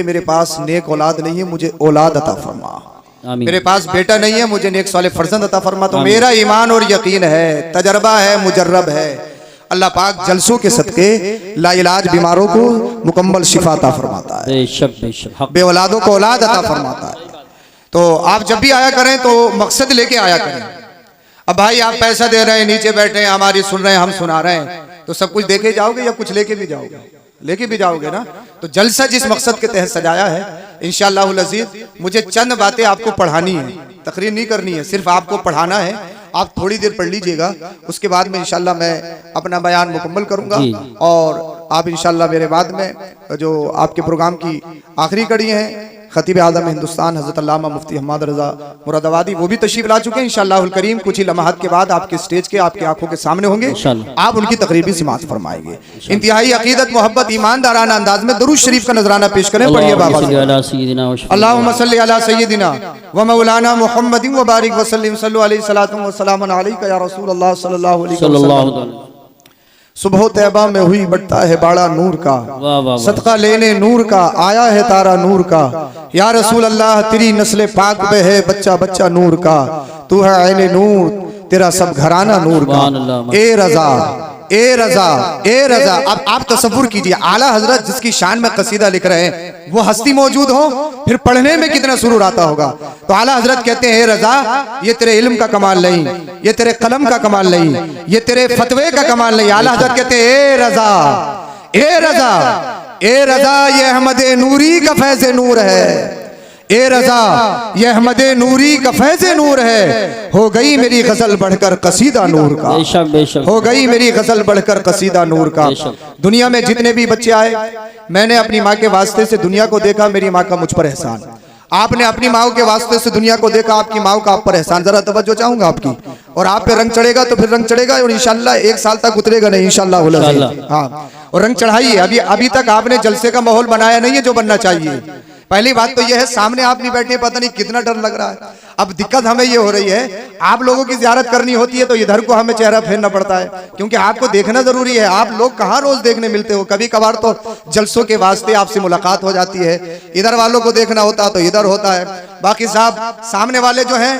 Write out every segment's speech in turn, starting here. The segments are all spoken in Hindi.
मेरे पास नेक औलाद नहीं है, मुझे औलाद अता फरमा। मेरे पास बेटा नहीं है, मुझे नेक साले फर्जंद अता फरमा। तो मेरा ईमान और यकीन है, तजर्बा है, मुजर्रब है, अल्लाह पाक जलसों के सदके लाइलाज बीमारों को मुकम्मल शिफा अता फरमाता है, बे औलादों को औलाद अता फरमाता है। तो आप जब भी आया करें तो मकसद लेके आया करें। अब भाई आप पैसा दे रहे हैं, नीचे बैठे हैं, हमारी सुन रहे हैं, हम सुना रहे हैं, तो सब कुछ देके जाओगे या कुछ लेके भी जाओगे? लेके भी जाओगे ना। तो जलसा जिस मकसद के तहत सजाया है, इंशाअल्लाहुल अज़ीज़ मुझे चंद बातें आपको पढ़ानी है, तकरीर नहीं करनी है, सिर्फ आपको पढ़ाना है। आप थोड़ी देर पढ़ लीजिएगा, उसके बाद में इंशाअल्लाह मैं अपना बयान मुकम्मल करूंगा और आप इंशाअल्लाह मेरे बाद में जो आपके प्रोग्राम की आखिरी कड़ी है, खतीब आज़म हिंदुस्तान हज़रत अल्लामा मुफ्ती हम्माद रज़ा मुरादाबादी वो भी तशरीफ ला चुके हैं। इंशाअल्लाहुल करीम कुछ ही लम्हात के बाद आपके स्टेज के आपकी आंखों के सामने होंगे, आप उनकी तकरीबी समाअत फरमाएंगे। इंतहाई अकीदत मोहब्बत ईमानदाराना अंदाज में दरूद शरीफ का नजराना पेश करें। पढ़िए बाबा, अल्लाहुम्मा सल्ली अला सय्यदिना व मौलाना मुहम्मदिन व बारिक व सल्लिम सल्लु अलैहि सलातु व सलामुन अलैका या रसूलल्लाह सल्लल्लाहु अलैहि वसल्लम। सुबह तैबा में हुई बढ़ता है बाड़ा नूर का, सदका लेने नूर का आया है तारा नूर का। या रसूल अल्लाह तेरी नस्ल पाक पे है बच्चा बच्चा नूर का, तू है ऐने नूर तेरा सब घराना नूर का। ए रजा ए रजा ए रजा। अब आप तसव्वुर कीजिए, आला हजरत जिसकी शान में कसीदा लिख रहे हैं वो हस्ती मौजूद हो, फिर पढ़ने में कितना सुरूर आता होगा। तो आला हजरत कहते हैं, ए रजा ये तेरे इल्म का कमाल नहीं, ये तेरे कलम का कमाल नहीं, ये तेरे फतवे का कमाल नहीं। आला हजरत कहते हैं, ए रजा ए रजा ए रजा ये अहमद नूरी का फैज़ नूर है। ए रजा ये अहमद नूरी का फैज़ नूर है। हो गई मेरी गजल बढ़कर कसीदा नूर का, हो गई मेरी गजल बढ़कर कसीदा नूर का। दुनिया में जितने भी बच्चे आए, मैंने अपनी माँ के वास्ते से दुनिया को देखा, मेरी माँ का मुझ पर एहसान। आपने अपनी माँ के वास्ते से दुनिया को देखा, आपकी माँ का आप पर एहसान। जरा तवज्जो चाहूंगा आपकी। और आप पे रंग चढ़ेगा तो फिर रंग चढ़ेगा और इंशाल्लाह 1 साल तक उतरेगा नहीं इंशाल्लाह। हाँ, और रंग चढ़ाइए। अभी तक आपने जलसे का माहौल बनाया नहीं है जो बनना चाहिए। पहली बात तो यह है, सामने आप नहीं बैठे, पता नहीं कितना डर लग रहा है। अब दिक्कत हमें ये हो रही है, आप लोगों की ज़ियारत करनी होती है तो इधर को हमें चेहरा फेरना पड़ता है, क्योंकि आपको देखना जरूरी है। आप लोग कहाँ रोज देखने मिलते हो, कभी कभार तो जलसों के वास्ते आपसे मुलाकात हो जाती है, इधर वालों को देखना होता तो इधर होता है। बाकी साहब सामने वाले जो हैं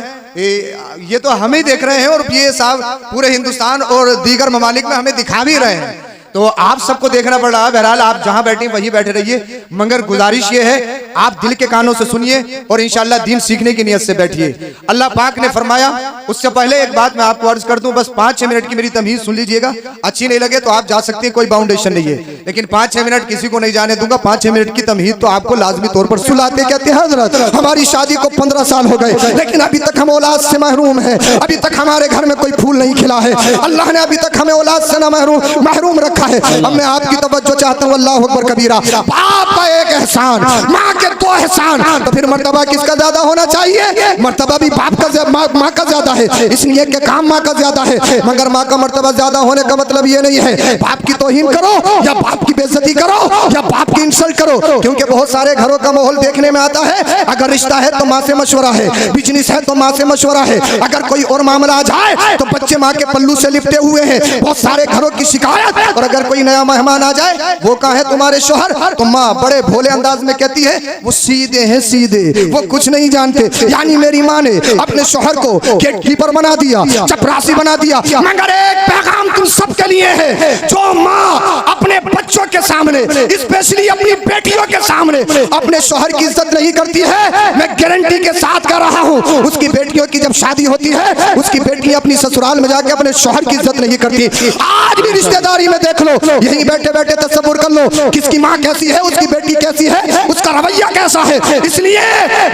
ये तो हमें देख रहे हैं और ये साहब पूरे हिंदुस्तान और दीगर ममालिक में हमें दिखा भी रहे हैं, तो आप सबको देखना पड़ रहा है। बहरहाल आप जहां बैठे वहीं बैठे रहिए, मगर गुजारिश ये है आप दिल के कानों से सुनिए और इंशाअल्लाह दीन सीखने की नियत से बैठिए। अल्लाह पाक ने फरमाया, उससे पहले एक बात मैं आपको अर्ज कर दूं, बस 5-6 मिनट की मेरी तमहीद सुन लीजिएगा। अच्छी नहीं लगे तो आप जा सकते हैं, कोई बाउंडेशन नहीं है, लेकिन 5-6 मिनट किसी को नहीं जाने दूंगा। 5-6 मिनट की तमहीद तो आपको लाजमी तौर पर सुनाते। कहते हैं हजरत हमारी शादी को 15 साल हो गए, लेकिन अभी तक हम औलाद से महरूम है, अभी तक हमारे घर में कोई फूल नहीं खिला है। अल्लाह ने अभी तक हमें औलाद से ना महरूम रखा है। अब मैं आपकी तवज्जो चाहता हूँ, अल्लाह अकबर कबीरा। बाप का एक एहसान, माँ के 2 एहसान, तो फिर मर्तबा किसका ज्यादा होना चाहिए? मर्तबा भी बाप का माँ का ज्यादा है, इसलिए कि काम माँ का ज्यादा है। मगर माँ का मर्तबा ज्यादा होने का मतलब ये नहीं है बाप की तौहीन करो या बाप की बेइज्जती करो या बाप की इंसल्ट करो, क्योंकि बहुत सारे घरों का माहौल देखने में आता है, अगर रिश्ता है तो माँ से मशवरा है, बिजनेस है तो माँ से मशवरा है, अगर कोई और मामला आ जाए तो बच्चे माँ के पल्लू से लिपटे हुए हैं। बहुत सारे घरों की शिकायत। और अगर कोई नया मेहमान आ जाए, वो कहा है तुम्हारे शोहर, तो माँ बड़े भोले अंदाज में कहती है वो सीधे हैं सीधे, वो कुछ नहीं जानते। यानी मेरी माँ ने अपने शोहर को गेटकीपर बना दिया, चपरासी बना दिया। मगर एक पैगाम तुम सबके लिए है, जो माँ अपने बच्चों के सामने, स्पेशली अपनी बेटियों के सामने अपने शोहर की इज्जत नहीं करती है, मैं गारंटी के साथ कर रहा हूँ, उसकी बेटियों की जब शादी होती है, उसकी बेटी अपनी ससुराल में जाके अपने शोहर की इज्जत नहीं करती। आज भी रिश्तेदारी में देख लो, यहीं बैठे बैठे तसव्वुर कर लो किसकी माँ कैसी है, उसकी बेटी कैसी है, उसका रवैया कैसा है। इसलिए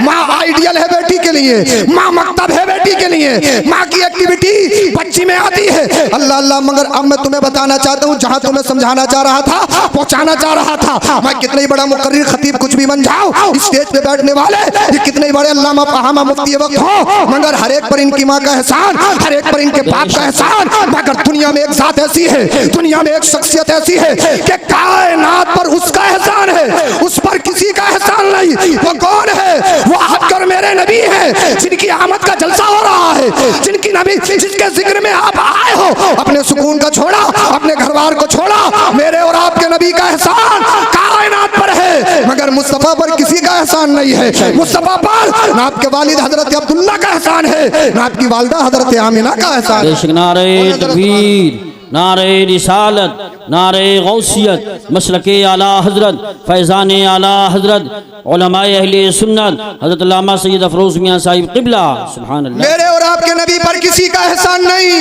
माँ आइडियल है बेटी के लिए, माँ मकतब है बेटी के लिए, माँ की एक्टिविटी बच्ची में आती है। अल्लाह अल्लाह। मगर अब मैं तुम्हें बताना चाहता हूँ, जहाँ तुम्हें समझाना चाह रहा था, पहुँचाना चाह रहा था, मैं कितना ही बड़ा मुकर्रिर खतीब कुछ भी बन जाऊँ, स्टेज पे बैठने वाले ये कितने ही बड़े अल्लामा फहामा मुफ्ती वक्त हो, मगर हर एक पर इनकी माँ का एहसान, हर एक पर इनके बाप का एहसान। मगर दुनिया में एक जात ऐसी है, दुनिया में एक शख्सियत ऐसी है कि कायनात पर उसका एहसान है, उस पर किसी का एहसान नहीं। वो कौन है? वो आपकर मेरे नबी हैं, जिनकी आमद का जलसा हो रहा है, जिनकी नबी जिसके जिक्र में आप आए हो, अपने सुकून का छोड़ा, अपने घरवार को छोड़ा, मेरे और आपके नबी का एहसान कायनात पर है। मगर मगर मुस्तफ़ा पर किसी का एहसान नहीं है। मुस्तफ़ा पर ना आपके वालिद हजरत अब्दुल्ला का एहसान है, ना आपकी वालिदा हजरत आमिना का एहसान है। नारे तकबीर, नारे रिसालत, नारे गौसियत, मसलके आला हजरत, फैज़ान आला हजरत, उलमाए अहले सुन्नत हजरत अल्लामा सैयद अफरोज मियां साहिब क़िबला। सुभान अल्लाह। मेरे और आपके नबी पर किसी का एहसान नहीं।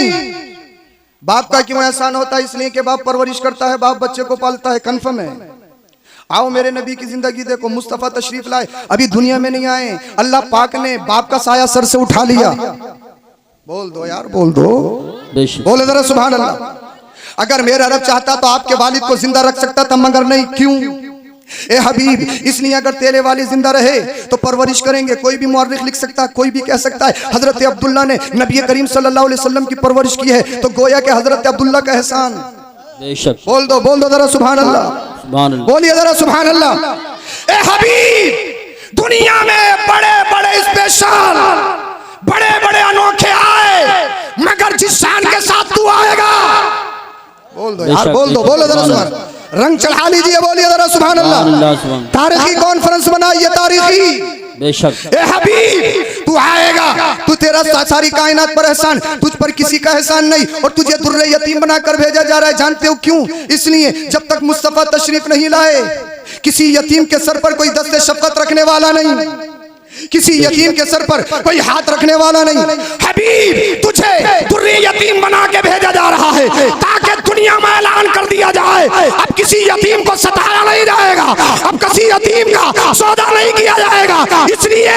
बाप का क्यों एहसान होता है? इसलिए कि बाप परवरिश करता है, बाप बच्चे को पालता है, कन्फर्म है। आओ मेरे नबी की जिंदगी देखो, मुस्तफ़ा तशरीफ लाए, अभी दुनिया में नहीं आए, अल्लाह पाक ने बाप का साया सर से उठा लिया। बोल दो यार, बोल दो, बोले जरा सुभान अल्लाह। अगर मेरा रब चाहता तो आपके वालिद को जिंदा रख सकता था, मगर नहीं। क्यों? ए हबीब, इसलिए अगर तेरे वालिद जिंदा रहे तो परवरिश करेंगे। कोई भी मुअर्रिख लिख सकता है, कोई भी कह सकता है हजरत अब्दुल्ला ने नबी करीम सल्लल्लाहु अलैहि वसल्लम की परवरिश की है, तो गोया के हजरत अब्दुल्ला का एहसान। बोल दो जरा सुभान अल्लाह, बोलिए जरा सुभान अल्लाह। ए हबीब, दुनिया में बड़े बड़े स्पेशल, बड़े बड़े अनोखे आए, मगर जिस शान के साथ तू आएगा, बोल दो यार, बोलो जरा सुभान। रंग चढ़ा लीजिए, बोलिए जरा सुभान अल्लाह। तारीखी कॉन्फ्रेंस बनाइए, तारीखी। बेशक ए हबीब, तू आएगा, तू तेरा सारी कायनात पर एहसान, तुझ पर किसी का एहसान नहीं, और तुझे दुर्रे यतीम बनाकर भेजा जा रहा है। जानते हो क्यों? इसलिए जब तक मुस्तफ़ा तशरीफ नहीं लाए, किसी यतीम के सर पर कोई दस्ते शफकत रखने वाला नहीं, किसी यतीम के सर पर कोई हाथ रखने वाला नहीं। हबीब, तुझे दुर्रे यतीम बना के भेजा जा रहा है ताकि दुनिया में ऐलान कर दिया जाए, अब किसी यतीम को सताया नहीं जाएगा, अब किसी यतीम का सौदा नहीं किया जाएगा। इसलिए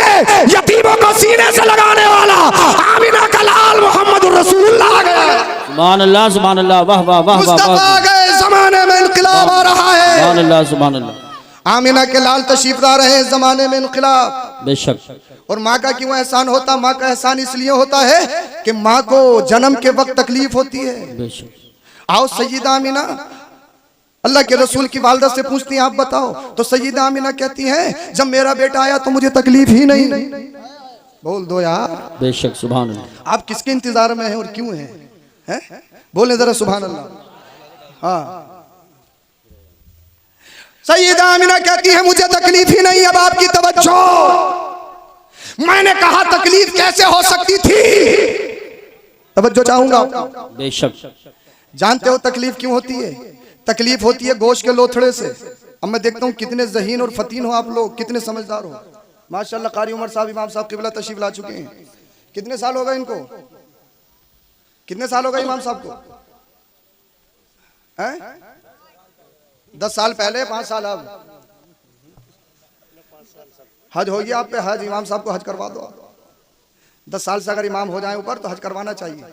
यतीमों को सीने से लगाने वाला आमिना का लाल मोहम्मद रसूलुल्लाह आ गया। सुभान अल्लाह, सुभान अल्लाह, वाह वाह वाह। मुस्तफा के जमाने में इनकलाब आ रहा है। सुभान अल्लाह, सुभान अल्लाह। आमिना के लाल तशरीफ ला रहे हैं, जमाने में इनकलाब। बेशक। और माँ का क्यों एहसान होता? माँ का एहसान इसलिए होता है कि माँ को जन्म के वक्त तकलीफ होती है। बेशक। आओ सैयदा आमिना अल्लाह के रसूल की वालदा से पूछती हैं, आप बताओ। तो सैयदा आमिना कहती हैं, जब मेरा बेटा आया तो मुझे तकलीफ ही नहीं। बोल दो यार। बेशक, सुभान अल्लाह। आप किसके इंतजार में हैं और क्यों हैं? बोले जरा सुभान अल्लाह। हाँ, सैयदा आमिना कहती है, मुझे तकलीफ ही नहीं। अब आपकी तवज्जो, मैंने कहा तकलीफ कैसे हो सकती थी? तवज्जो चाहूंगा। बेशक। जानते हो तकलीफ क्यों होती है? तकलीफ होती है गोश्त के लोथड़े से। अब मैं देखता हूँ कितने ज़हीन और फतीन हो आप लोग, कितने समझदार हो। माशाल्लाह कारी उमर साहब, इमाम साहब क़िबला तशरीफ ला चुके हैं। कितने साल हो गए इनको? कितने साल हो गए इमाम साहब को? 10 साल पहले, 5 साल अब। हज हो गया आप पे? हज इमाम साहब को हज करवा दो। 10 साल से अगर इमाम हो जाए ऊपर तो हज करवाना चाहिए।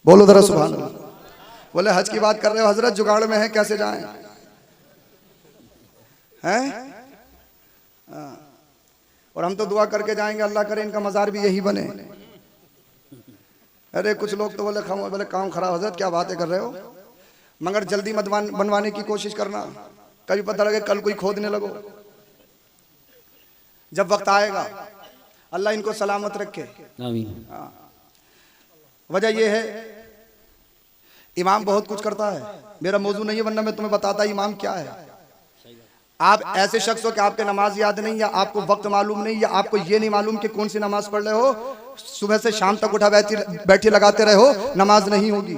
बोलो जरा सुभान अल्लाह। बोले हज की बात कर रहे हो हजरत, जुगाड़ में है, कैसे जाएं? हैं? और हम तो दुआ करके जाएंगे, अल्लाह करे इनका मज़ार भी यही बने। अरे कुछ लोग तो बोले काम खराब हजरत, क्या बातें कर रहे हो? मगर जल्दी मत बनवाने की कोशिश करना, कभी पता लगे कल कोई खोदने लगो। जब वक्त आएगा, अल्लाह इनको सलामत रखे। आमीन। वजह यह है इमाम बहुत कुछ करता है। मेरा मौजू नहीं है, वरना मैं तुम्हें बताता इमाम क्या है। आप ऐसे शख्स हो कि आपके नमाज याद नहीं, या आपको वक्त मालूम नहीं, या आपको ये नहीं मालूम कि कौन सी नमाज पढ़ रहे हो, सुबह से शाम तक उठा बैठी लगाते रहे हो, नमाज नहीं होगी।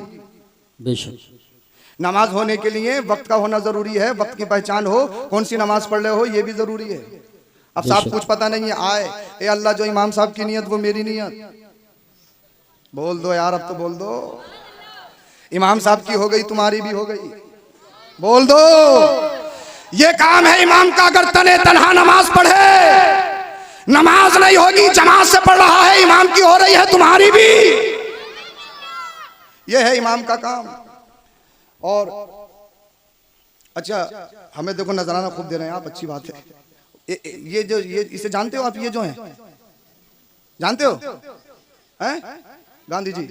बेशक। नमाज होने के लिए वक्त का होना जरूरी है, वक्त की पहचान हो, कौन सी नमाज पढ़ रहे हो ये भी जरूरी है। अब साहब कुछ पता नहीं है, आए ए अल्लाह, जो इमाम साहब की नियत वो मेरी नियत। बोल दो यार, अब तो बोल दो। इमाम साहब की हो गई, तुम्हारी भी हो गई। बोल दो। ये काम है इमाम का, अगर तने तन्हा नमाज पढ़े, नमाज नहीं होगी, जमात से पढ़ रहा है, इमाम की हो रही है, तुम्हारी भी। ये है इमाम का काम। और अच्छा, हमें देखो नजराना खूब दे रहे हैं आप, अच्छी बात है। ये जो ये इसे जानते हो आप? ये जो हैं, जानते हो? हैं गांधी जी,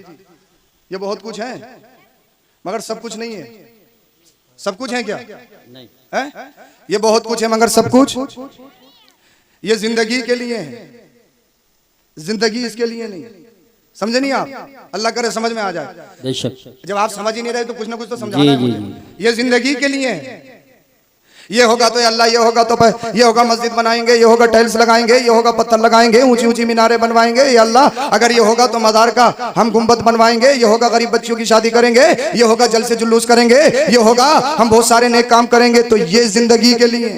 ये बहुत कुछ है मगर सब कुछ नहीं है। सब कुछ है क्या? नहीं है। ये बहुत कुछ है मगर सब कुछ ये जिंदगी के लिए है, जिंदगी इसके लिए नहीं। समझे नहीं आप? अल्लाह करे समझ में आ जाए। जब आप समझ ही नहीं रहे तो कुछ ना कुछ तो समझाना है मुझे। ये जिंदगी के लिए है, ये होगा तो अल्लाह, ये होगा तो ये होगा मस्जिद बनाएंगे, ये होगा टाइल्स लगाएंगे, ये होगा पत्थर लगाएंगे, ऊंची ऊंची मीनारे बनवाएंगे, ये अल्लाह अगर ये होगा तो मज़ार का हम गुंबद बनवाएंगे, ये होगा गरीब बच्चियों की शादी करेंगे, ये होगा जलसे जुलूस करेंगे, ये होगा हम बहुत सारे नेक काम करेंगे। तो ये जिंदगी के लिए,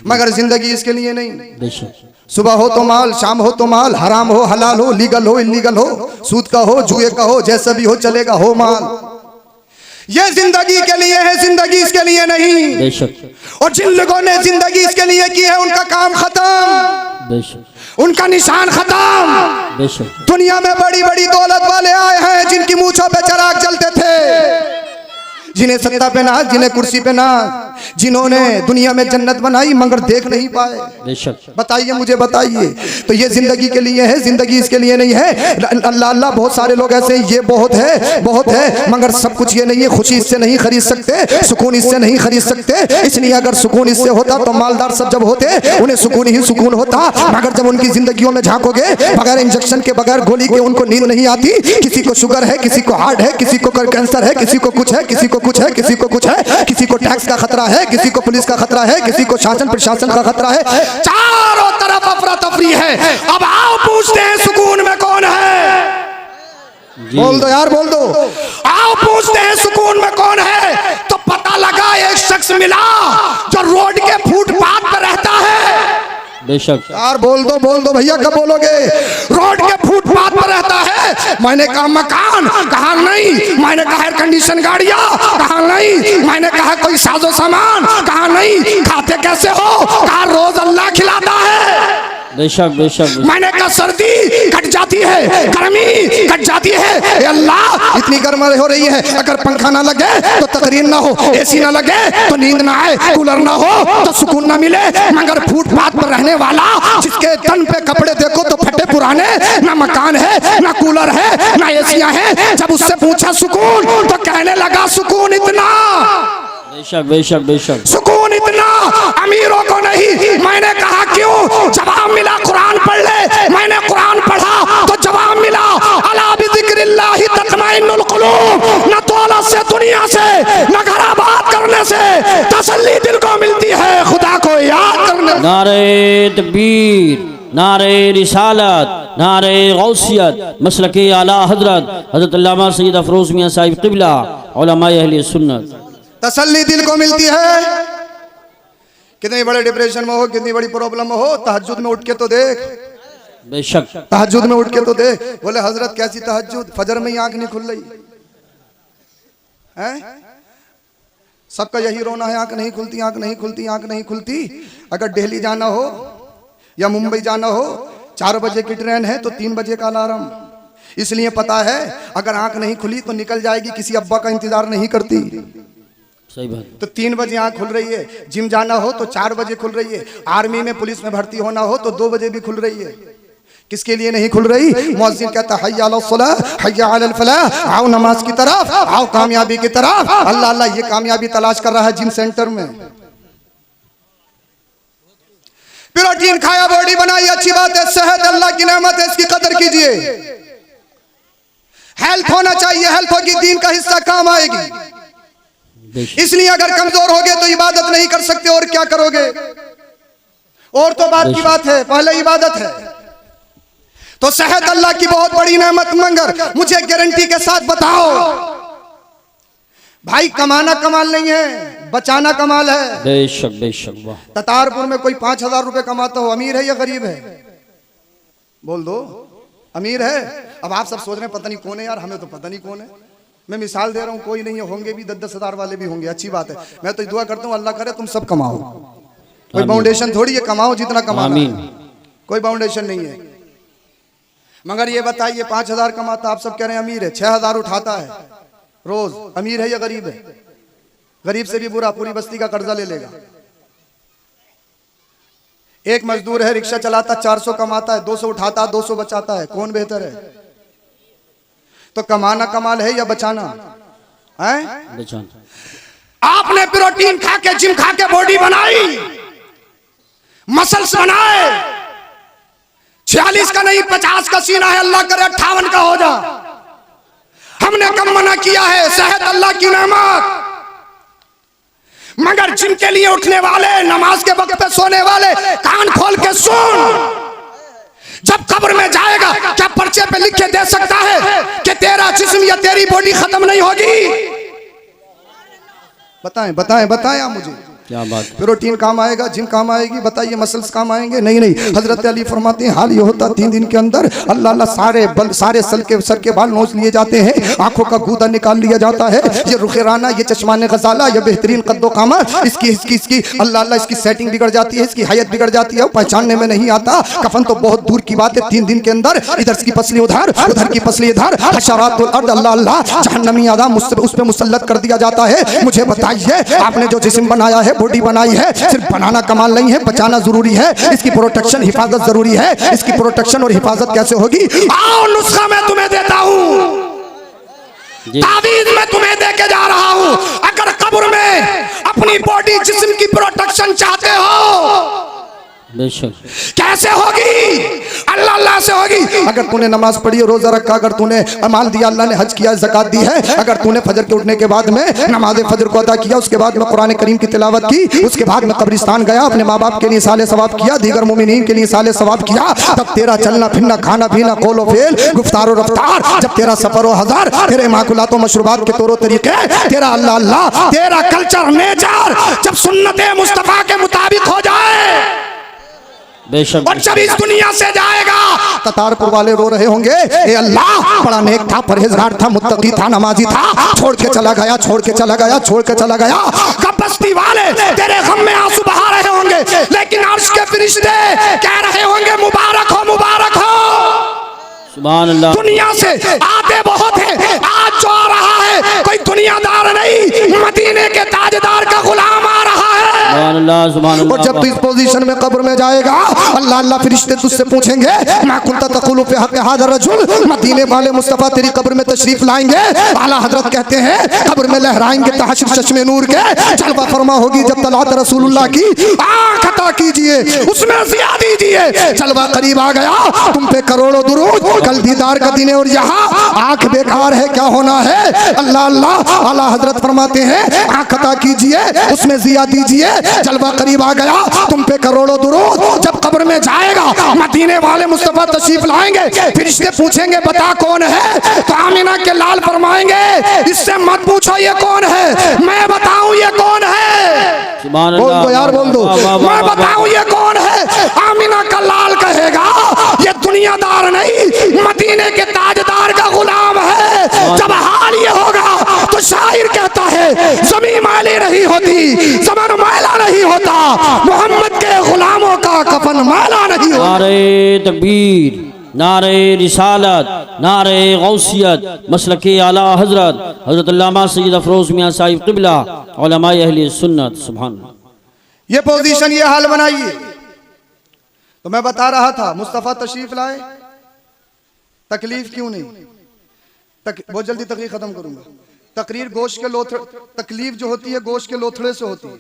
मगर जिंदगी इसके लिए नहीं। सुबह हो तो माल, शाम हो तो माल, हराम हो हलाल हो, लीगल हो इल्लीगल हो, सूद का हो जुए का हो, जैसा भी हो चलेगा हो माल। ये जिंदगी के लिए है, जिंदगी इसके लिए नहीं। और जिन लोगों ने जिंदगी इसके लिए की है उनका काम खत्म, उनका निशान खत्म। दुनिया में बड़ी बड़ी दौलत वाले आए हैं जिनकी मूंछों पे चिराग जलते थे, जिन्हें सत्ता पे ना, जिन्हें कुर्सी पे ना, जिन्होंने दुनिया में जन्नत बनाई मगर देख नहीं पाए। बताइए मुझे, बताइए। तो ये जिंदगी के लिए है, जिंदगी इसके लिए नहीं है। अल्लाह अल्लाह, बहुत सारे लोग ऐसे ये बहुत है, बहुत है, मगर सब कुछ ये नहीं है। खुशी इससे नहीं खरीद सकते, सुकून इससे नहीं खरीद सकते। इसलिए अगर सुकून इससे होता तो मालदार सब जब होते उन्हें सुकून ही सुकून होता। मगर जब उनकी जिंदगियों में झांकोगे, बगैर इंजेक्शन के, बगैर गोली के उनको नींद नहीं आती। किसी को शुगर है, किसी को हार्ट है, किसी को कैंसर है, किसी को कुछ है, किसी को कुछ है, किसी को कुछ है, किसी को टैक्स का खतरा है, किसी को पुलिस का खतरा है, किसी को शासन प्रशासन का खतरा है। चारों तरफ अफरा तफरी है। अब आओ पूछते हैं सुकून में कौन है? बोल दो यार, बोल दो। आओ पूछते हैं सुकून में कौन है? तो पता लगा एक शख्स मिला जो रोड के फुटपाथ पर रहता है। बेशक यार बोल दो भैया, कब बोलोगे? रोड के फुटपाथ पर रहता है। मैंने कहा मकान, कहा नहीं। मैंने कहा एयर कंडीशन गाड़ियां, कहा नहीं। मैंने कहा कोई साजो सामान, कहा नहीं। खाते कैसे हो? कहा रोज अल्लाह खिलाता है। बेशक बेशक। मैंने कहा सर्दी कट जाती है, गर्मी कट जाती है। अल्लाह इतनी गर्मी हो रही है, अगर पंखा ना लगे तो तकरीर ना हो, एसी ना लगे तो नींद ना आए, कूलर ना हो तो सुकून ना मिले। मगर फुटपाथ पर रहने वाला जिसके तन पे कपड़े देखो तो फटे पुराने, ना मकान है, ना कूलर है, ना एसियां हैं। जब उससे पूछा सुकून तो कहने लगा सुकून इतना। बेशक बेशक बेशक। सुकून इतना अमीरों को नहीं। मैंने कहा क्यों? जवाब मिला कुरान पढ़ ले। मैंने कुरान पढ़ा तो जवाब मिला अला बिज़िक्रिल्लाहि तत्मइन्नुल कुलूब। न दौलत से, दुनिया से, न घर आबाद करने से तसल्ली दिल को मिलती है, खुदा को याद करने। नारे तकबीर, नारे रिसालत, नारे गौसियत, मसलके आला हजरत हजरत अल्लामा सैयद अफरोज मियां साहिब क़िबला, उलमाए अहले सुन्नत। तसल्ली दिल को मिलती है। कितने बड़े डिप्रेशन में हो, कितनी बड़ी प्रॉब्लम में हो, तहज्जुद में उठ के तो देख। बेशक तहज्जुद में उठ के तो देख। बोले हजरत कैसी तहज्जुद? फजर में ही आंख नहीं खुल रही है। सबका यही रोना है, आंख नहीं खुलती, आंख नहीं खुलती, आंख नहीं खुलती। अगर दिल्ली जाना हो या मुंबई जाना हो, 4 बजे की ट्रेन है तो 3 बजे का अलार्म। इसलिए पता है अगर आंख नहीं खुली तो निकल जाएगी, किसी अब्बा का इंतजार नहीं करती। सही बात। तो 3 बजे आंख खुल रही है। जिम जाना हो तो 4 बजे खुल रही है। आर्मी में, पुलिस में भर्ती होना हो तो 2 बजे भी खुल रही है। किसके लिए नहीं खुल रही? मुअज्जिन कहता हय्या अलस सलाह, हय्या अलल फलाह, आओ नमाज की तरफ, आओ कामयाबी की तरफ। अल्लाह अल्लाह, ये कामयाबी तलाश कर रहा है जिम सेंटर में। प्रोटीन खाया, बॉडी बनाई, अच्छी बात है। सेहत अल्लाह की नेमत है, इसकी कदर कीजिए। हेल्थ होना चाहिए, हेल्थ होगी दीन का हिस्सा, काम आएगी। इसलिए अगर कमजोर होगे तो इबादत नहीं कर सकते, और क्या करोगे? और तो बात की बात है, पहले इबादत है। तो सेहत अल्लाह की बहुत बड़ी नेमत। मगर मुझे गारंटी के साथ बताओ भाई, कमाना कमाल नहीं है, बचाना कमाल है। बेशक बेशक। वाह। ततारपुर में कोई 5000 रुपए कमाता हो, अमीर है या गरीब है? बोल दो, अमीर है। अब आप सब सोच रहे हैं पता नहीं कौन है यार, हमें तो पता नहीं कौन है। मैं मिसाल दे रहा हूँ, कोई नहीं है, होंगे भी 10-10 हज़ार वाले भी होंगे, अच्छी बात है। मैं तो दुआ करता हूँ अल्लाह करे तुम सब कमाओ। कोई बाउंडेशन थोड़ी है, कमाओ जितना कमाना है, कोई बाउंडेशन नहीं है। मगर ये बताइए 5000 कमाता, आप सब कह रहे हैं अमीर है, 6000 उठाता है रोज, अमीर है या गरीब है? गरीब से भी बुरा, पूरी बस्ती का कर्जा ले लेगा। एक मजदूर है, रिक्शा चलाता, 400 कमाता है, 200 उठाता, 200 बचाता है, कौन बेहतर है? तो कमाना कमाल है या बचाना है? बचाना। आपने प्रोटीन खा के, जिम खा के बॉडी बनाई, मसल्स बनाए, 46 का नहीं 50 का सीना है, अल्लाह करे 58 का हो जा। हमने कम मना किया है, सेहत अल्लाह की नेमत। मगर जिनके लिए उठने वाले, नमाज के वक्त पे सोने वाले, कान खोल के सुन, जब कब्र में जाएगा क्या पर्चे पे लिख के दे सकता है कि तेरा जिस्म या तेरी बॉडी खत्म नहीं होगी? बताएं बताएं बताएं आप मुझे, क्या बात। प्रोटीन काम आएगा, जिम काम आएगी, बताइए मसल्स काम आएंगे? नहीं नहीं। हजरत अली फरमाते हैं हाल ये होता 3 दिन के अंदर अल्लाह अल्लाह सारे सर के बाल नोच लिए जाते हैं, आंखों का गूदा निकाल लिया जाता है, ये रुखे राना, ये चश्माने गजाला, ये बेहतरीन कद्दो कामत, इसकी अल्लाह अल्लाह इसकी सेटिंग बिगड़ जाती है, इसकी हयत बिगड़ जाती है, पहचानने में नहीं आता। कफन तो बहुत दूर की बात है, 3 दिन के अंदर इधर की पसली उधर, उधर की पसली इधर, हशरातुल अर्द अल्लाह अल्लाह जहन्नमी आदम उस पे मुसल्लत कर दिया जाता है। मुझे बताइए, आपने जो जिस्म बनाया है, बॉडी बनाई है, सिर्फ बनाना कमाल नहीं है, बचाना जरूरी है, इसकी प्रोटेक्शन हिफाजत जरूरी है। इसकी प्रोटेक्शन और हिफाजत कैसे होगी? आओ नुस्खा मैं तुम्हें देता हूं, तावीज मैं तुम्हें देके जा रहा हूं। अगर कब्र में अपनी बॉडी जिस्म की प्रोटेक्शन चाहते हो, कैसे होगी? अल्लाह अल्लाह से होगी। अगर तूने नमाज पढ़ी, रोजा रखा, अगर तूने अमाल दिया, अल्लाह ने हज किया, ज़कात दी है, अगर तूने फजर के उठने के बाद में नमाज फजर को अदा किया, उसके बाद में कुरान करीम की तिलावत की, उसके बाद में कब्रिस्तान गया, अपने माँ बाप के लिए साले सवाब किया, दीगर मोमिनीन के लिए साले सवाब किया, तब तेरा चलना फिरना, खाना पीना, कौलो फेल, गुफ्तार और रफ्तार, जब तेरा सफर हजार, तेरे माकुलात और मशरूबात के तौर तरीके, तेरा अल्लाह अल्लाह, तेरा कल्चर नेचर जब सुन्नत मुस्तफा के मुताबिक हो जाए, और जब इस दुनिया से जाएगा, कतारपुर वाले रो रहे होंगे, ए अल्लाह बड़ा नेक था, परहेजगार था, मुत्तकी था, नमाजी था, छोड़ के चला गया, छोड़ के चला गया, छोड़ के चला गया। बस्ती वाले तेरे गम में आंसू बहा रहे होंगे, लेकिन अर्श के फरिश्ते कह रहे होंगे मुबारक हो, मुबारक हो। सुभान अल्लाह। दुनिया से आते बहुत है, आज जो आ रहा है कोई दुनियादार नहीं, मदीने के ताजदार का गुलाम आ रहा है। सुभान अल्लाह, सुभान अल्लाह। और जब तू इस पोजीशन में कब्र में जाएगा, अल्लाह अल्लाह फरिश्ते तुझसे पूछेंगे, मा कुंता तक़ूलु फ़ी हक़्क़ि हाज़ा रजुल, मदीने वाले मुस्तफ़ा तेरी कब्र में तशरीफ लाएंगे। आला हजरत कहते हैं कब्र में लहराएंगे तहशर चश्मे नूर के, जलवा फरमा होगी जब तलात रसूलुल्लाह की, आँख अता कीजिए, उसमें ज़िया दीजिए, जलवा करीब आ गया, तुम पे करोड़ों दुरूद, कल दीदार का दिन है और यहाँ आँख बेकार है, क्या होना है? अल्लाह अल्लाह। आला हजरत फरमाते हैं आँख अता कीजिए, उसमें ज़िया दीजिए, जलवा करीब आ गया, तुम पे करोड़ों दुरूद। जब कब्र में जाएगा, मदीने वाले मुस्तफा तशरीफ लाएंगे, फिर इससे पूछेंगे बता कौन है, तो आमिना के लाल फरमाएंगे इससे मत पूछो ये कौन है, मैं बताऊं ये कौन है। बोल दो यार, बोल दो, मैं बताऊं ये कौन है। आमिना का लाल कहेगा ये दुनियादार नहीं, मदीने के ताजदार का गुलाम है। जब हाल ये होगा तो शायर कहता है ज़मीन मैली नहीं होती, ज़मान मैला नहीं होता, मोहम्मद के गुलामों का कफन मैला नहीं होता। नारे तकबीर, नारे रिसालत, नारे गौसियत, मसलके आला हजरत हजरत अल्लामा सैयद अफरोज मियां साहिब क़िबला, उलमाए अहले सुन्नत। सुभान अल्लाह। ये पोजीशन, ये हाल बनाइए। तो मैं बता रहा था मुस्तफ़ा तशरीफ लाए, तकलीफ क्यों नहीं? बहुत जल्दी तकलीफ खत्म करूंगा। तकरीर गोश्त के लोथड़े, तकलीफ जो होती है गोश्त के लोथड़े से होती है,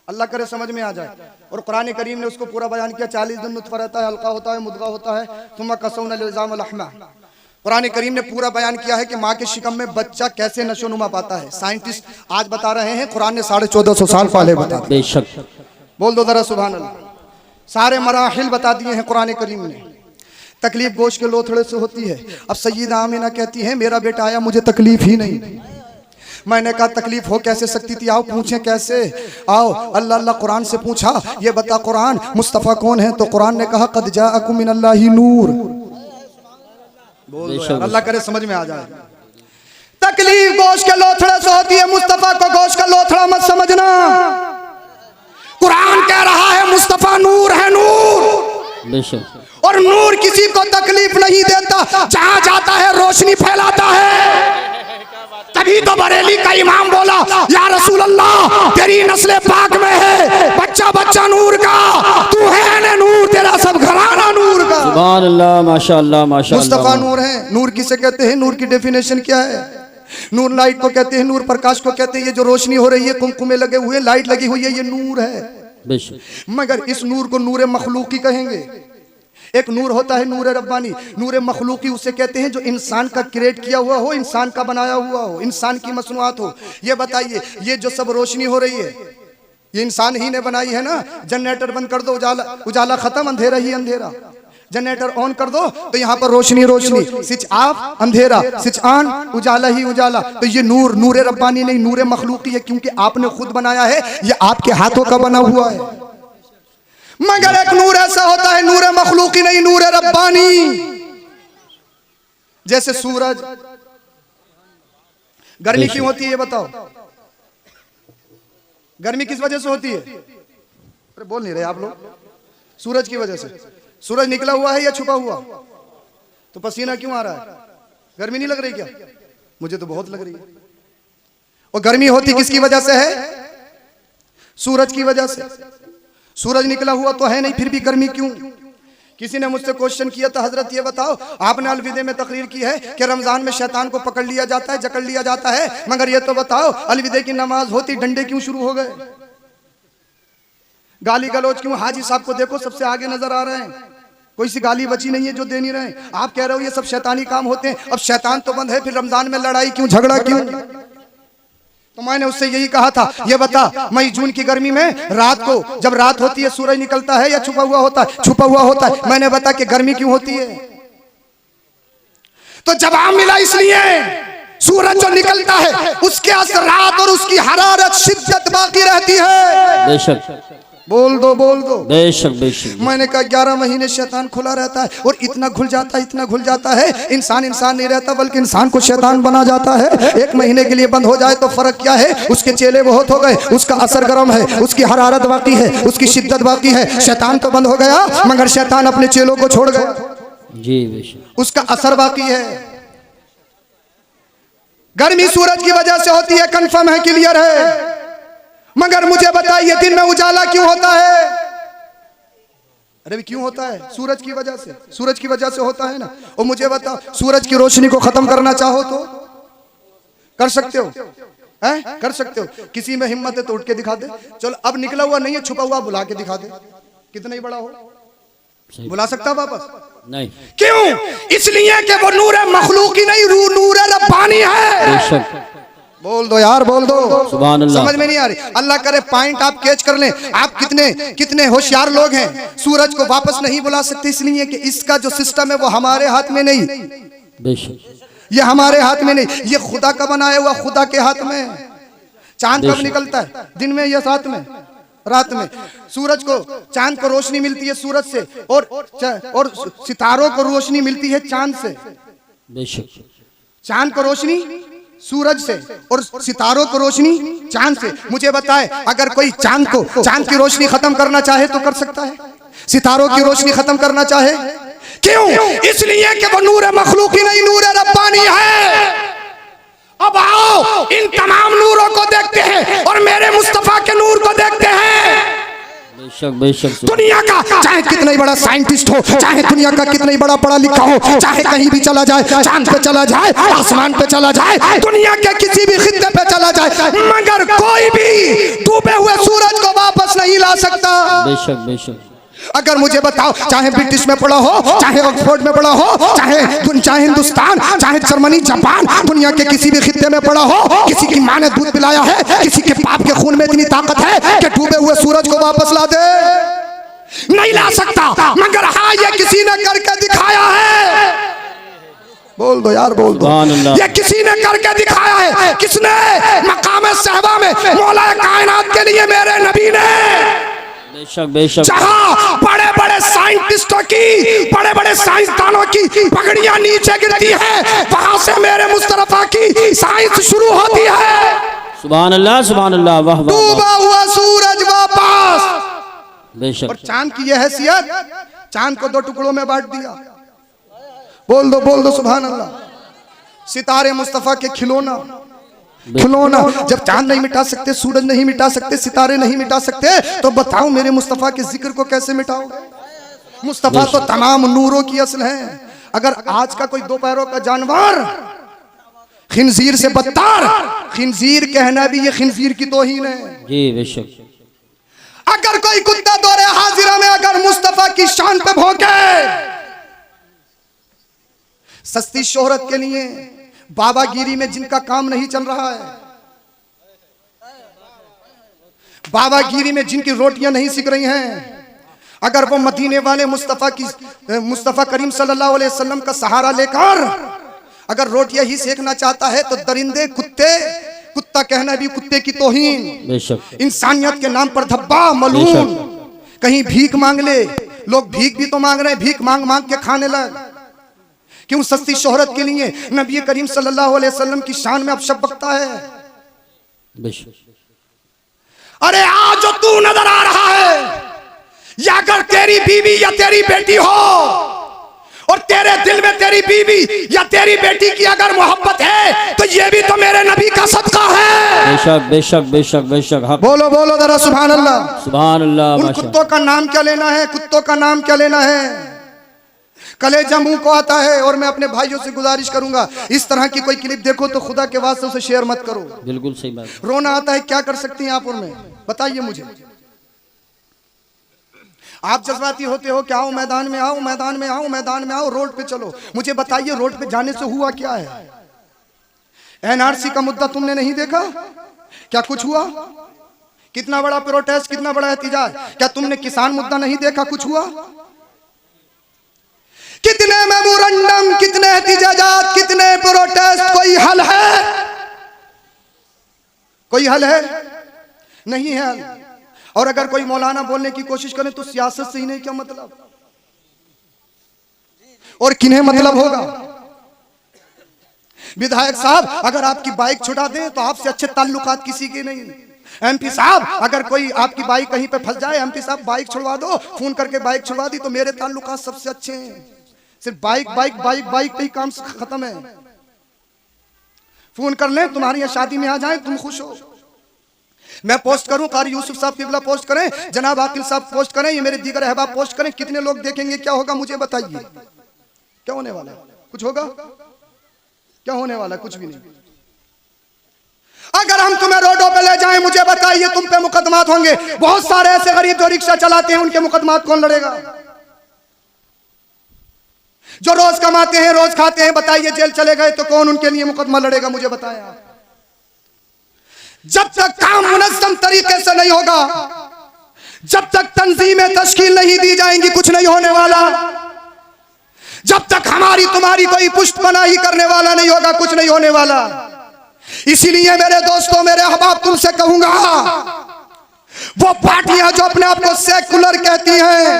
अल्लाह करे समझ में आ जाए। और कुरान करीम ने उसको पूरा बयान किया, 40 दिन नुत्फा रहता है, हल्का होता है, मुद्गा होता है, तुम कसौना लिज़ाम लहमा। कुरान करीम ने पूरा बयान किया है कि माँ के शिकम में बच्चा कैसे नशोनुमा पाता है। साइंटिस्ट आज बता रहे हैं, कुरान ने 1450 साल पहले बता दिया। बेशक। बोल दो जरा सुभान अल्लाह। सारे मराहिल बता दिए हैं कुरान करीम ने। तकलीफ गोश्त के लोथड़े से होती है। अब सैयदा आमिना कहती है मेरा बेटा आया, मुझे तकलीफ ही नहीं। मैंने कहा तकलीफ हो कैसे सकती थी, आओ पूछें कैसे, आओ। अल्लाह अल्लाह कुरान से पूछा, ये बता कुरान मुस्तफ़ा कौन है? तो कुरान ने कहा कद जाअकुम मिनल्लाहि नूर। बोल दो अल्लाह करे समझ में आ जाए। तकलीफ गोश्त के लोथड़े से होती है, मुस्तफ़ा को गोश्त का लोथड़ा मत समझना। कुरान कह रहा है मुस्तफ़ा नूर है, नूर। बेशक। और नूर किसी को तकलीफ नहीं देता, जहां जाता है रोशनी फैलाता है। तभी तो बरेली का इमाम बोला या रसूल अल्लाह तेरी नस्ल पाक में है बच्चा बच्चा नूर का, तू है न नूर, तेरा सब घराना नूर का। सुभान अल्लाह, माशाअल्लाह माशाअल्लाह। मुस्तफ़ा नूर है। नूर किसे कहते हैं? नूर की डेफिनेशन क्या है? नूर लाइट को कहते हैं, नूर प्रकाश को कहते हैं। ये जो रोशनी हो रही है, कुमकुमे लगे हुए, लाइट लगी हुई है, ये नूर है। बेशक। मगर इस नूर को नूर मखलूकी कहेंगे, एक नूर होता है नूर रब्बानी, नूर मखलूकी उसे कहते हैं जो इंसान का क्रिएट किया हुआ हो, इंसान का बनाया हुआ हो, इंसान की मसनूआत हो। ये बताइए, ये जो सब रोशनी हो रही है ये इंसान ही ने बनाई है ना। जनरेटर बंद कर दो, उजाला उजाला खत्म, अंधेरा ही अंधेरा। जनरेटर ऑन कर दो तो यहाँ पर रोशनी रोशनी, स्विच ऑफ अंधेरा, स्विच ऑन उजाला ही उजाला। तो ये नूर नूर रब्बानी नहीं, नूर मखलूकी है, क्योंकि आपने खुद बनाया है, ये आपके हाथों का बना हुआ है। मगर एक नूर ऐसा होता है नूर मखलूकी नहीं, नूर रब्बानी। जैसे सूरज, गर्मी क्यों होती है ये बताओ? गर्मी किस वजह से होती है? अरे बोल नहीं रहे आप लोग। सूरज की वजह से। सूरज निकला हुआ है या छुपा हुआ? तो पसीना क्यों आ रहा है? गर्मी नहीं लग रही क्या? मुझे तो बहुत लग रही है। और गर्मी होती किसकी वजह से है? सूरज की वजह से। सूरज निकला हुआ तो है नहीं, फिर भी गर्मी क्यों? किसी ने मुझसे क्वेश्चन किया था, हजरत ये बताओ, आपने अलविदे में तकरीर की है कि रमजान में शैतान को पकड़ लिया जाता है, जकड़ लिया जाता है, मगर ये तो बताओ अलविदे की नमाज होती डंडे क्यों शुरू हो गए? गाली गलौज क्यों? हाजी साहब को देखो सबसे आगे नजर आ रहे हैं, कोई सी गाली बची नहीं है जो दे नहीं रहे। आप कह रहे हो ये सब शैतानी काम होते हैं। अब शैतान तो बंद है, फिर रमजान में लड़ाई क्यों, झगड़ा क्यों? तो मैंने उससे यही कहा था, ये बता मई जून की गर्मी में रात को जब रात होती है सूरज निकलता है या छुपा हुआ होता है? छुपा हुआ होता है। मैंने बता कि गर्मी क्यों होती है? तो जवाब मिला इसलिए सूरज जो निकलता है उसके असरात और उसकी हरारत शिद्दत बाकी रहती है। बेशक बोल दो बोल दो। बेशक बेशक। मैंने कहा 11 महीने शैतान खुला रहता है और इतना घुल जाता है, इतना घुल जाता है, इंसान इंसान नहीं रहता बल्कि इंसान को शैतान बना जाता है। एक महीने के लिए बंद हो जाए तो फर्क क्या है? उसके चेले बहुत हो गए, उसका असर गर्म है, उसकी हरारत बाकी है, उसकी शिद्दत बाकी है। शैतान तो बंद हो गया मगर शैतान अपने चेलों को छोड़ गया, जी बेशक, उसका असर बाकी है। गर्मी सूरज की वजह से होती है, कंफर्म है, क्लियर है। मगर मुझे बताइए दिन में उजाला क्यों होता है? अरे भी क्यों होता है? सूरज की वजह से। सूरज की वजह से होता है ना। और मुझे बताओ सूरज की रोशनी को खत्म करना चाहो तो कर सकते हो? हैं? कर सकते हो? किसी में हिम्मत है तो उठ के दिखा दे। चलो अब निकला हुआ नहीं है, छुपा हुआ बुला के दिखा दे, कितना ही बड़ा हो। बुला सकता वापस? नहीं। क्यों? इसलिए कि वो नूर मखलूकी नहीं, नूर रब्बानी है। बोल दो यार, बोल दो। सुभान अल्लाह। समझ में नहीं आ रही? अल्लाह करे पॉइंट आप कैच कर लें। आप कितने होशियार लोग हैं। सूरज को वापस नहीं बुला सकते इसलिए कि इसका जो सिस्टम है वो हमारे हाथ में नहीं। बेशक ये हमारे हाथ में नहीं, ये खुदा का बनाया हुआ, खुदा के हाथ में। चांद कब निकलता है? दिन में या रात में? रात में। सूरज को, चांद को रोशनी मिलती है सूरज से और सितारों को रोशनी मिलती है चांद से। बेशक चांद को रोशनी सूरज से और सितारों को रोशनी चांद से। मुझे बताए अगर कोई चांद की रोशनी खत्म करना चाहे तो कर सकता है? सितारों की रोशनी खत्म करना चाहे? क्यों? इसलिए कि वो नूर मखलूकी नहीं, नूर रब्बानी है। अब आओ इन तमाम नूरों को देखते हैं और मेरे मुस्तफा के नूर को देखते हैं। बेशक बेशक। दुनिया का चाहे कितना ही बड़ा साइंटिस्ट हो, चाहे दुनिया का कितना ही बड़ा पढ़ा लिखा हो, चाहे कहीं भी चला जाए, चांद पे चला जाए, आसमान पे चला जाए, दुनिया के किसी भी खित्ते पे चला जाए, मगर कोई भी डूबे हुए सूरज को वापस नहीं ला सकता। बेशक बेशक। अगर मुझे बताओ चाहे ब्रिटिश में पढ़ा हो, चाहे ऑक्सफोर्ड में पढ़ा हो, चाहे हिंदुस्तान, चाहे जर्मनी, जापान, दुनिया के किसी भी खित्ते में पढ़ा हो, किसी की माँ ने दूध पिलाया है, किसी के बाप के खून में इतनी ताकत है कि डूबे हुए सूरज को वापस ला दे? नहीं ला सकता। मगर हाँ ये किसी ने करके दिखाया है। बोल दो यार, बोल दो। ये किसी ने करके दिखाया है। किसने? मकाम सहबा में मौला कायनात के लिए मेरे नबी ने। बेशक बेशक। जहाँ बड़े बड़े साइंटिस्टों की, बड़े बड़े साइंसदानों की पगड़ियां नीचे गिरती है, वहां से मेरे मुस्तफा की साइंस शुरू होती है। सुभान अल्लाह सुभान अल्लाह। वाह वाह। डूबा हुआ सूरज वापस। बेशक। और चांद की यह हैसियत, चांद को 2 टुकड़ों में बांट दिया। बोल दो बोल दो सुभान अल्लाह। सितारे मुस्तफा के खिलौना। जब चांद नहीं मिटा सकते, सूरज नहीं मिटा सकते, सितारे नहीं मिटा सकते, तो बताओ मेरे मुस्तफा के जिक्र को कैसे मिटाओगे? मुस्तफा तो तमाम नूरों की असल है। अगर आज का कोई 2 पैरों का जानवर खिंजीर से बदतर, खिंजीर कहना भी ये खिंजीर की तौहीन है। जी बेशक। अगर कोई कुत्ता दौरे हाजिरा में अगर मुस्तफा की शान पे भौंके सस्ती शोहरत के लिए, बाबागिरी में जिनका काम नहीं चल रहा है, बाबागिरी में जिनकी रोटियां नहीं सिक रही हैं, अगर वो मदीने वाले मुस्तफा करीम सल्लल्लाहु अलैहि वसल्लम का सहारा लेकर अगर रोटियां ही सेकना चाहता है तो दरिंदे, कुत्ते, कुत्ता कहना भी कुत्ते की तौहीन, इंसानियत के नाम पर धब्बा, मलून, कहीं भीख मांग ले। लोग भीख भी तो मांग रहे हैं, भीख मांग मांग के खाने लग। क्यों? सस्ती शोहरत के लिए। नबी करीम सल्लल्लाहु अलैहि वसल्लम की शान में अब शब्द बकता है। अरे आज जो तू नजर आ रहा है, या अगर तेरी बीवी या तेरी बेटी हो और तेरे दिल में तेरी बीवी या तेरी बेटी की अगर मोहब्बत है तो ये भी तो मेरे नबी का सदका है। बेशक बेशक बेशक बेशक। बोलो बोलो जरा सुभान अल्लाह, सुभान अल्लाह। उन कुत्तों का नाम क्या लेना है, कुत्तों का नाम क्या लेना है, कलेजा मुंह को आता है। और मैं अपने भाइयों से गुजारिश करूंगा, इस तरह की कोई क्लिप देखो तो खुदा के वास्ते उसे शेयर मत करो। बिल्कुल सही बात। रोना आता है, क्या कर सकती हैं आप उनमें, बताइए मुझे। आप जज्बाती होते हो कि आओ मैदान में, आओ मैदान में, आओ मैदान में, आओ रोड पे चलो। मुझे बताइए रोड पे जाने से हुआ क्या है? एनआरसी का मुद्दा तुमने नहीं देखा? क्या कुछ हुआ? कितना बड़ा प्रोटेस्ट, कितना बड़ा एहतिजाज। क्या तुमने किसान मुद्दा नहीं देखा? कुछ हुआ? कितने मेमोरेंडम, कितने एहतिजाजात, कितने प्रोटेस्ट, कोई हल है? कोई हल है? नहीं है हल। और अगर कोई मौलाना बोलने की कोशिश करे तो सियासत से ही नहीं, क्या मतलब, और किन्हें मतलब होगा? विधायक साहब अगर आपकी बाइक छुड़ा दे तो आपसे अच्छे ताल्लुकात किसी के नहीं। एमपी साहब अगर कोई आपकी बाइक कहीं पे फंस जाए, एमपी साहब बाइक छुड़वा दो, फोन करके बाइक छुड़वा दी तो मेरे ताल्लुकात सबसे अच्छे हैं। सिर्फ बाइक बाइक बाइक बाइक पे ही काम खत्म है। फोन कर ले, तुम्हारी यहाँ शादी में आ जाए, तुम खुश हो। मैं पोस्ट करूं, कारी यूसुफ साहब किबला पोस्ट करें, जनाब आकिल साहब पोस्ट करें, ये मेरे दीगर अहबाब पोस्ट करें, कितने लोग देखेंगे? क्या होगा मुझे बताइए? क्या होने वाला है? कुछ होगा? क्या होने वाला है? कुछ भी नहीं। अगर हम तुम्हें रोडों पे ले जाएं, मुझे बताइए तुम पे मुकदमात होंगे। बहुत सारे ऐसे गरीब जो रिक्शा चलाते हैं, उनके मुकदमात कौन लड़ेगा? जो रोज कमाते हैं, रोज खाते हैं, बताइए जेल चले गए तो कौन उनके लिए मुकदमा लड़ेगा? मुझे बताया। जब तक काम मुनज़्ज़म तरीके से नहीं होगा, जब तक तंजीमें तश्कील नहीं दी जाएंगी, कुछ नहीं होने वाला। जब तक हमारी तुम्हारी कोई पुष्टपनाही करने वाला नहीं होगा, कुछ नहीं होने वाला। इसीलिए मेरे दोस्तों, मेरे अहबाब, तुमसे कहूंगा, वो पार्टियां जो अपने आप को सेकुलर कहती हैं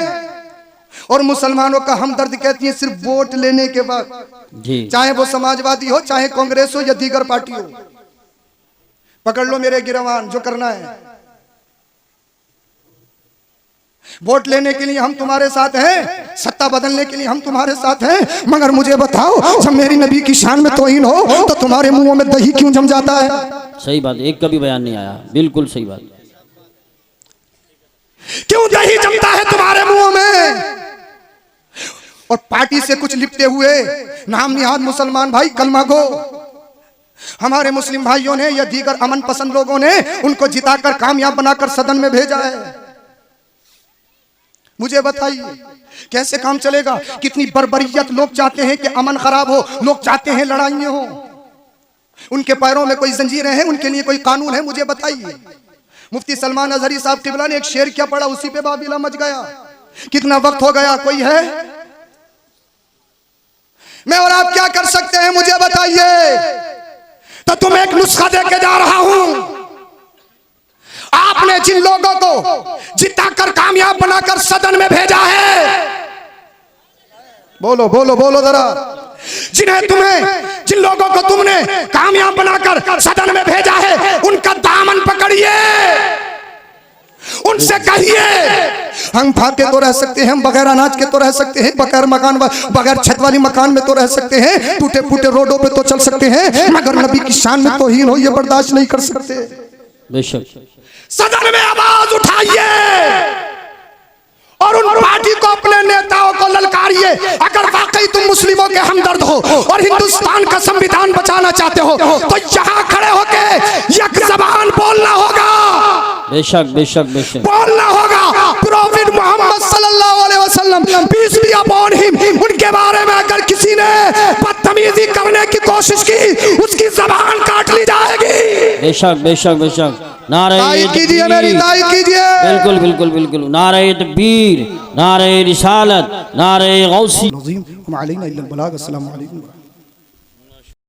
और मुसलमानों का हमदर्द कहती हैं, सिर्फ वोट लेने के बाद, चाहे वो समाजवादी हो, चाहे कांग्रेस हो या दीगर पार्टी हो, पकड़ लो मेरे गिरवान, जो करना है। वोट लेने के लिए हम तुम्हारे साथ हैं, सत्ता बदलने के लिए हम तुम्हारे साथ हैं, मगर मुझे बताओ, जब मेरी नबी की शान में तौहीन हो तो तुम्हारे मुंहों में दही क्यों जम जाता है? सही बात, एक का भी बयान नहीं आया। बिल्कुल सही बात। क्यों दही जमता है तुम्हारे मुंहों में? और पार्टी से कुछ लिपटे हुए नाम निहाद मुसलमान भाई, कलमा गो, हमारे मुस्लिम भाइयों ने या दीगर अमन पसंद लोगों ने उनको जिताकर कामयाब बनाकर सदन में भेजा है। मुझे बताइए कैसे काम चलेगा? कितनी बर्बरियत। लोग चाहते हैं कि अमन खराब हो, लोग चाहते हैं लड़ाइयां हो, उनके पैरों में कोई जंजीरें हैं, उनके लिए कोई कानून है? मुझे बताइए। मुफ्ती सलमान अजहरी साहब किबला ने एक शेर क्या पढ़ा, उसी पे बाबिला मच गया। कितना वक्त हो गया, कोई है? मैं और आप क्या कर सकते हैं? मुझे बताइए। तो तुम एक नुस्खा देके जा रहा हूं। आपने जिन लोगों को जिताकर कामयाब बनाकर सदन में भेजा है, बोलो बोलो बोलो जरा, जिन लोगों को तुमने कामयाब बनाकर सदन में भेजा है, उनका दामन पकड़िए, उनसे कहिए हम फाके तो रह सकते हैं, हम बगैर अनाज के तो रह सकते हैं, बगैर मकान, बगैर छत वाली मकान में तो रह सकते हैं, टूटे फूटे रोडों पे तो चल सकते हैं, मगर नबी की शान में तौहीन हो ये बर्दाश्त नहीं कर सकते। बेशक। सदन में आवाज उठाइए और उन पार्टी को, अपने नेताओं को ललकारिए। अगर वाकई तुम मुस्लिमों के हमदर्द हो और हिंदुस्तान का संविधान बचाना चाहते हो तो यहाँ खड़े होके एक ज़बान बोलना होगा। बेशक बेशक बेशक बोलना होगा। प्रॉफिट मोहम्मद सल्लल्लाहु अलैहि वसल्लम, पीस बी अपॉन हिम, उनके बारे में अगर किसी ने बदतमीजी करने की कोशिश की उसकी जबान काट ली जाएगी। बेशक बेशक बेशक। नारे ताईद कीजिए, मेरी ताईद कीजिए। बिल्कुल बिल्कुल बिल्कुल। नारे तकबीर, नारे रिसालत, नारे गौसी। अस्सलामु अलैकुम।